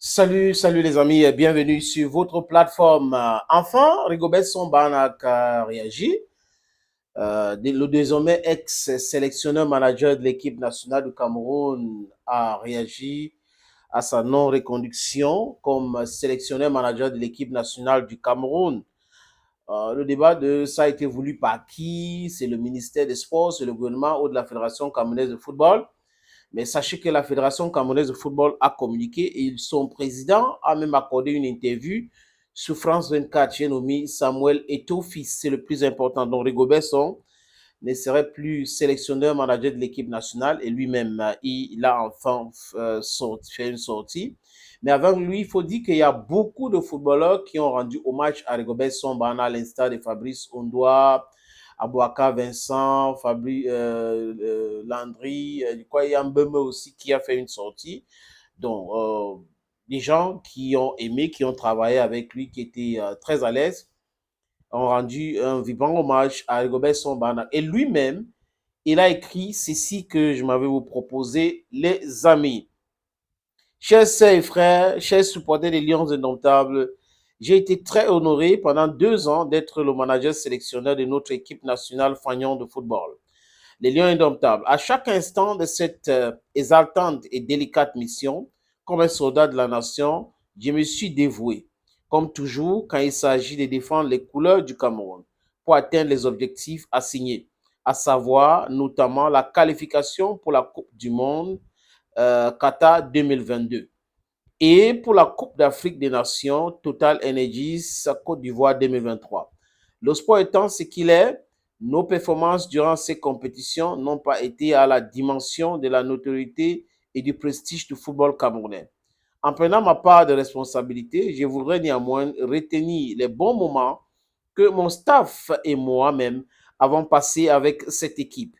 Salut les amis, et bienvenue sur votre plateforme. Enfin, Rigobert Song a réagi. Le désormais ex-sélectionneur manager de l'équipe nationale du Cameroun a réagi à sa non-reconduction comme sélectionneur manager de l'équipe nationale du Cameroun. Le débat de ça a été voulu par qui? C'est le ministère des Sports, c'est le gouvernement ou de la Fédération camerounaise de football. Mais sachez que la Fédération camerounaise de football a communiqué et son président a même accordé une interview sur France 24. J'ai nommé Samuel Eto'o-Fils, c'est le plus important. Donc Rigobert Song ne serait plus sélectionneur manager de l'équipe nationale et lui-même, il a enfin fait une sortie. Mais avant lui, il faut dire qu'il y a beaucoup de footballeurs qui ont rendu hommage à Rigobert Song, à l'instar de Fabrice Ondoa, Abouaka Vincent, Landry, il y a Mbembe aussi qui a fait une sortie. Donc, des gens qui ont aimé, qui ont travaillé avec lui, qui étaient très à l'aise, ont rendu un vibrant hommage à Rigobert Song. Et lui-même, il a écrit ceci que je m'avais vous proposé, les amis. Chers sœurs et frères, chers supporters des Lions indomptables, j'ai été très honoré pendant 2 ans d'être le manager sélectionneur de notre équipe nationale fanion de football. Les Lions indomptables. À chaque instant de cette exaltante et délicate mission, comme un soldat de la nation, je me suis dévoué, comme toujours quand il s'agit de défendre les couleurs du Cameroun pour atteindre les objectifs assignés, à savoir notamment la qualification pour la Coupe du Monde Qatar 2022 et pour la Coupe d'Afrique des Nations Total Energies Côte d'Ivoire 2023. Le sport étant ce qu'il est, nos performances durant ces compétitions n'ont pas été à la dimension de la notoriété et du prestige du football camerounais. En prenant ma part de responsabilité, je voudrais néanmoins retenir les bons moments que mon staff et moi-même avons passés avec cette équipe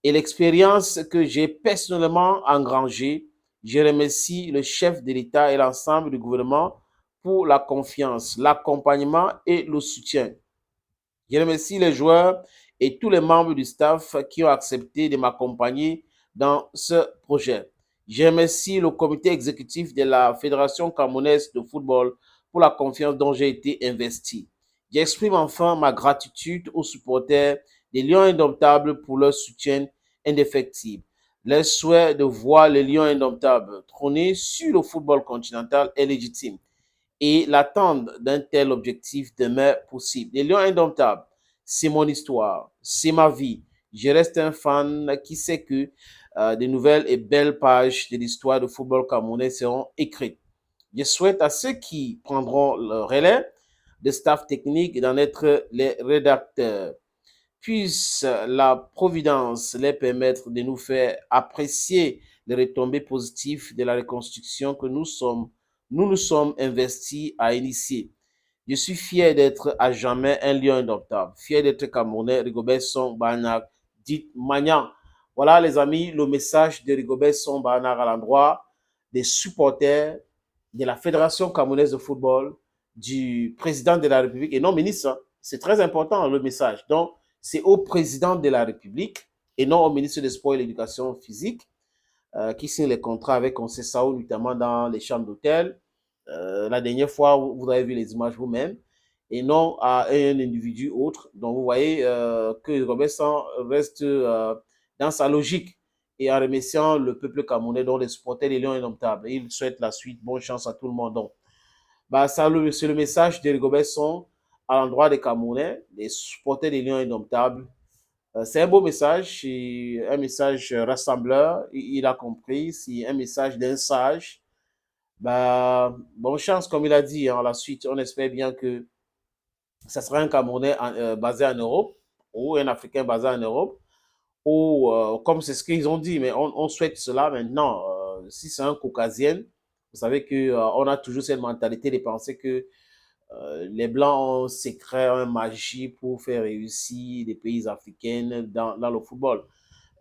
et l'expérience que j'ai personnellement engrangée. Je remercie le chef de l'État et l'ensemble du gouvernement pour la confiance, l'accompagnement et le soutien. Je remercie les joueurs et tous les membres du staff qui ont accepté de m'accompagner dans ce projet. Je remercie le comité exécutif de la Fédération camerounaise de football pour la confiance dont j'ai été investi. J'exprime enfin ma gratitude aux supporters des Lions indomptables pour leur soutien indéfectible. Leur souhait de voir les Lions indomptables trôner sur le football continental est légitime et l'attente d'un tel objectif demeure possible. Les Lions indomptables, c'est mon histoire, c'est ma vie. Je reste un fan qui sait que de nouvelles et belles pages de l'histoire du football camerounais seront écrites. Je souhaite à ceux qui prendront le relais de staff technique d'en être les rédacteurs. Puisse la providence les permettre de nous faire apprécier les retombées positives de la reconstruction que nous sommes investis à initier. Je suis fier d'être à jamais un lion indomptable, fier d'être Camerounais, Rigobert Song Barnak, dit Magnan. Voilà les amis, le message de Rigobert Song Barnak à l'endroit des supporters de la Fédération camerounaise de football, du président de la République et non ministre. Hein. C'est très important le message. Donc, c'est au président de la République et non au ministre des Sports et de l'Éducation physique qui signe les contrats avec Concessao, notamment dans les chambres d'hôtel. La dernière fois, vous avez vu les images vous-même, et non à un individu autre. Donc, vous voyez que Robert reste dans sa logique et en remerciant le peuple camerounais dont les supporters des Lions indomptables. Il souhaite la suite. Bonne chance à tout le monde. Donc, c'est le message de Rigobert Song à l'endroit des Camerounais, des supporters des Lions indomptables. C'est un beau message, un message rassembleur, il a compris, c'est un message d'un sage. Bonne chance, comme il a dit, hein, à la suite, on espère bien que ça sera un Camerounais basé en Europe ou un Africain basé en Europe, ou comme c'est ce qu'ils ont dit, mais on souhaite cela maintenant. Si c'est un Caucasien, vous savez qu'on a toujours cette mentalité de penser que les Blancs ont un secret, une magie pour faire réussir les pays africains dans le football.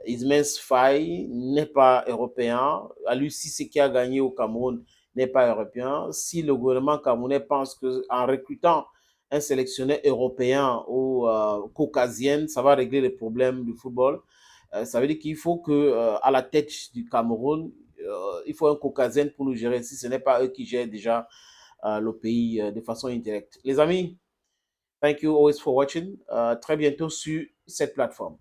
Ismaël Faye n'est pas européen. À lui, si ce qui a gagné au Cameroun n'est pas européen, si le gouvernement camerounais pense qu'en recrutant un sélectionneur européen ou caucasien, ça va régler les problèmes du football, ça veut dire qu'il faut que à la tête du Cameroun, il faut un caucasien pour nous gérer si ce n'est pas eux qui gèrent déjà le pays de façon indirecte. Les amis, thank you always for watching. Très bientôt sur cette plateforme.